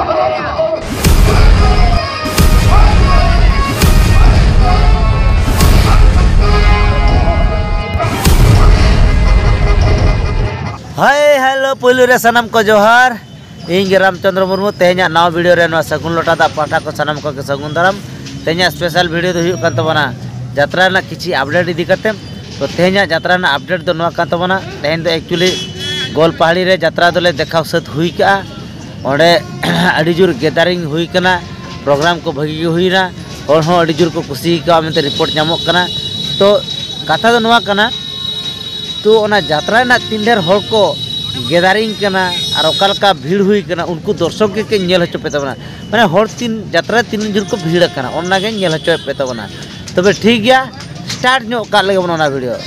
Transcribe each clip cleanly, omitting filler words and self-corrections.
Hi hello पुलु रे सनम को जोहार इन रामचंद्र मुर्मू तेहना नवा वीडियो रे सगुन लोटा दा पाटा को सनम को के सगुन दाराम तेहना स्पेशल वीडियो दो हुयुक कान तबना यात्रा ना किछि अपडेट इदी करते तो तेहना यात्रा ना अपडेट दो नवा कान तबना तेहन दो एक्चुअली गोल पहाड़ी रे यात्रा दोले देखाव सत हुई का ओंडे अडी जोर गैदरिंग हुई कना प्रोग्राम को भगी हुईना और हो अडी जोर को खुशी का मेते रिपोर्ट नामक कना तो कथा दो नवा कना तो ओना यात्रा ना तीन ढेर हर को गैदरिंग कना और ओकालका भीड़ हुई कना उनको दर्शक के नेल हचो पे तबना माने हर तीन यात्रा तीन जोर को भीड़ कना ओना गे नेल हचो पे तबना तबे ठीक गया स्टार्ट नो का लगे बना वीडियो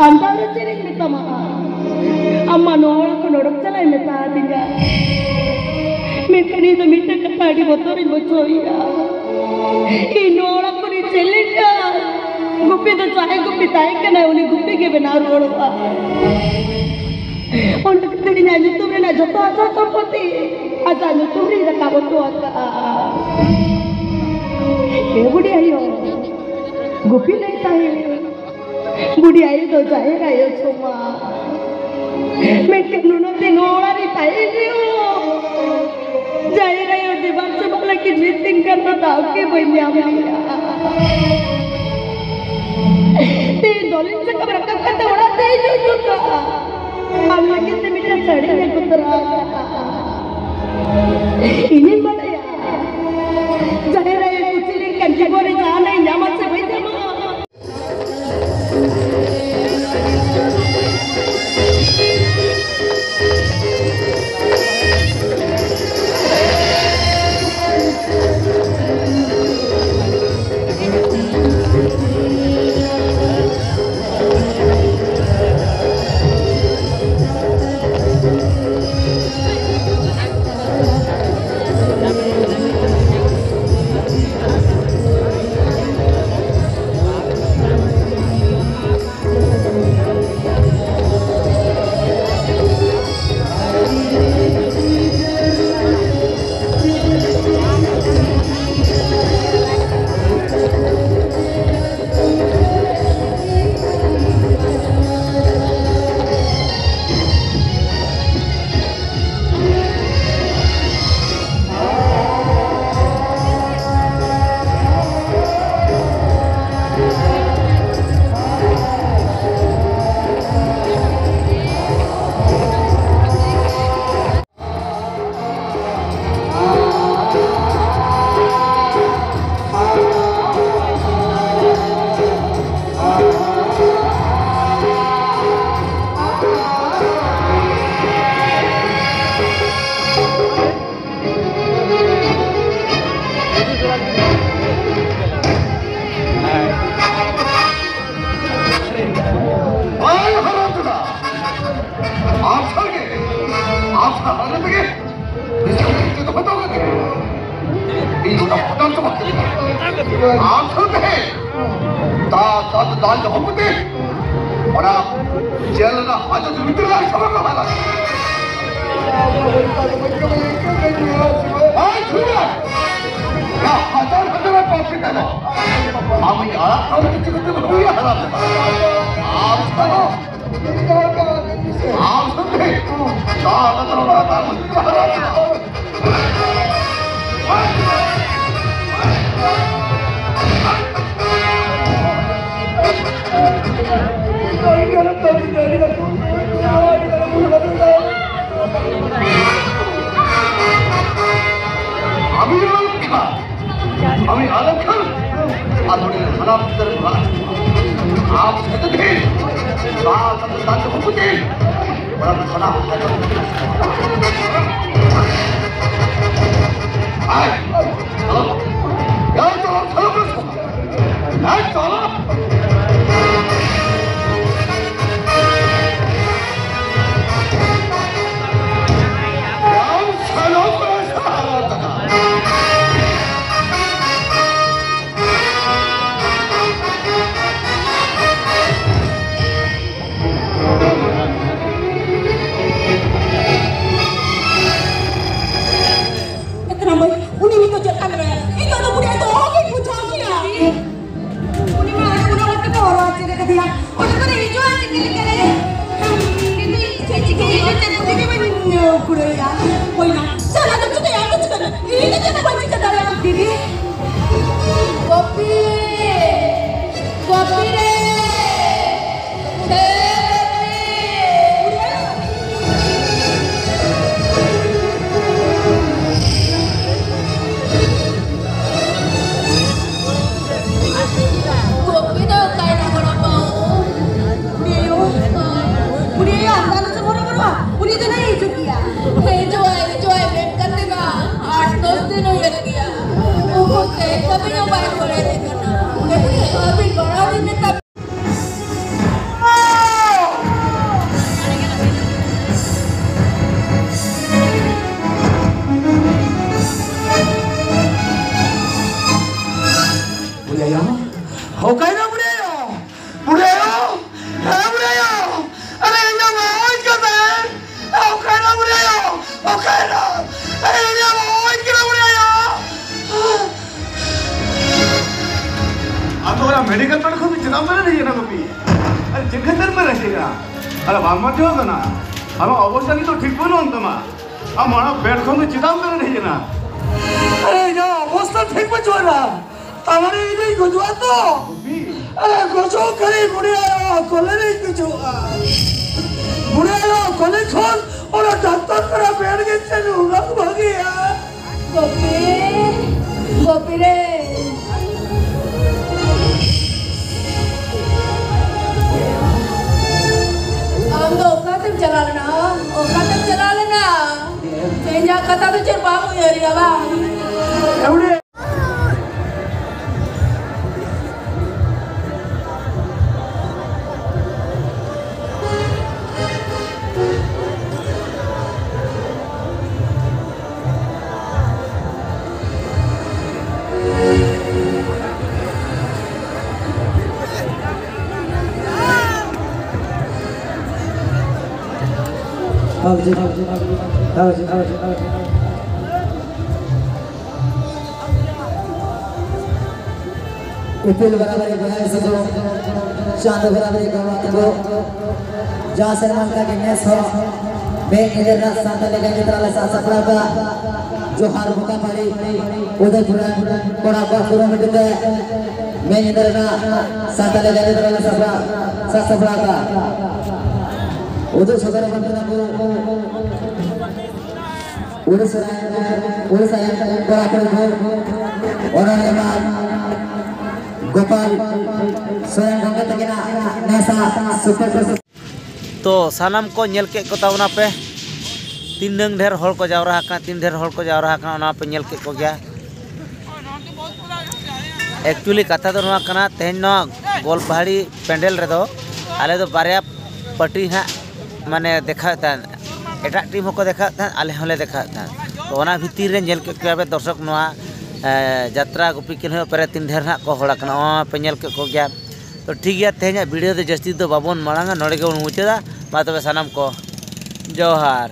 अंदाज चेरिंग मिता महा अम्मा नोड़ को नोड़क चला मिता दिया मिटनी तो मिटे कटाड़ी बोतोरी बचोइया ई नोड़ को नी चलेगा गुप्पी तो चाहे गुप्पी ताई के ना उन्हें गुप्पी के बिना रोड़वा उन तक तेरी ना यूट्यूब ना जोतो आचा करपोती आचा यूट्यूब री रखा बोतो आचा ये बुढ़ी आई हो गुप्पी नहीं ताई बुढ़ी आई तो जाएगा ये सोमा मैं किन्होंने दिनोड़ा नहीं ताई दियो जाएगा ये दीवार से बाला की मीटिंग करना था आपके बहनी आमलिया ते डॉलिंग से कब रखा करते उड़ा ते जो जुटा हम लगे ते मिटा सड़ी में कुतरा इन्हीं बढ़िया जाएगा ये कुछ नहीं कंट्रीबोरी जाना है जामा से भाई जामा मेडिकल पर खुद चिदाम पर नहीं है ना कभी अरे जिंगतर में रहेगा अरे बाल मत हो ना हम अवस्था की तो ठीक बोलो हम तमा हम हमारा बेड को में चिदाम पर नहीं है ना अरे जो अवस्था ठीक में जो रहा तमारे इधर गुजवा तो अरे गुजो करे बुढ़िया कोले नहीं गुजवा बुढ़िया कोले खोल और डॉक्टर करा बैठ के चलो रंग भागी यार गोपी रे चला लेना चेंजा कथा तो चल बाबू एरिया बा एवढे इपिल बराबर बनाए सको चांद बराबर को जहाँ सलमान का गिनेस हो मैं इधर रात सांता लेकर जितना सा सपना का जो हार भूखा पड़ी उधर थोड़ा बाथरूम में देते मैं इधर ना सांता लेकर जितना सा सपना का उधर सुगर बंदना को उड़ीसा बड़ा कर और गोपाल स्वयं गंगा तकिना नेसा सुपर तो सानाम को नेल के को तावना पे तीन नंग ढेर हॉल को जावरा का तीन ढेर हॉल को जावरा का ना पे नेल के को गया एक्चुअली कथा तो नवा कना तेन न गोल पहाड़ी पेंडल रे दो आले दो बारया पार्टी हा माने देखा था एटा टीम को देखा था आले हले देखा था तो ओना भीतर रे नेल के के दर्शक नवा यात्रा गुपी किन पे तीन ढेर ना को हड़ा कना पे नेल के को गया तो ठीक गया तेज वीडियो तो जस्ती तो बाबन मांगा नोड़े के मुचादा मा तबे सानाम को जोहार।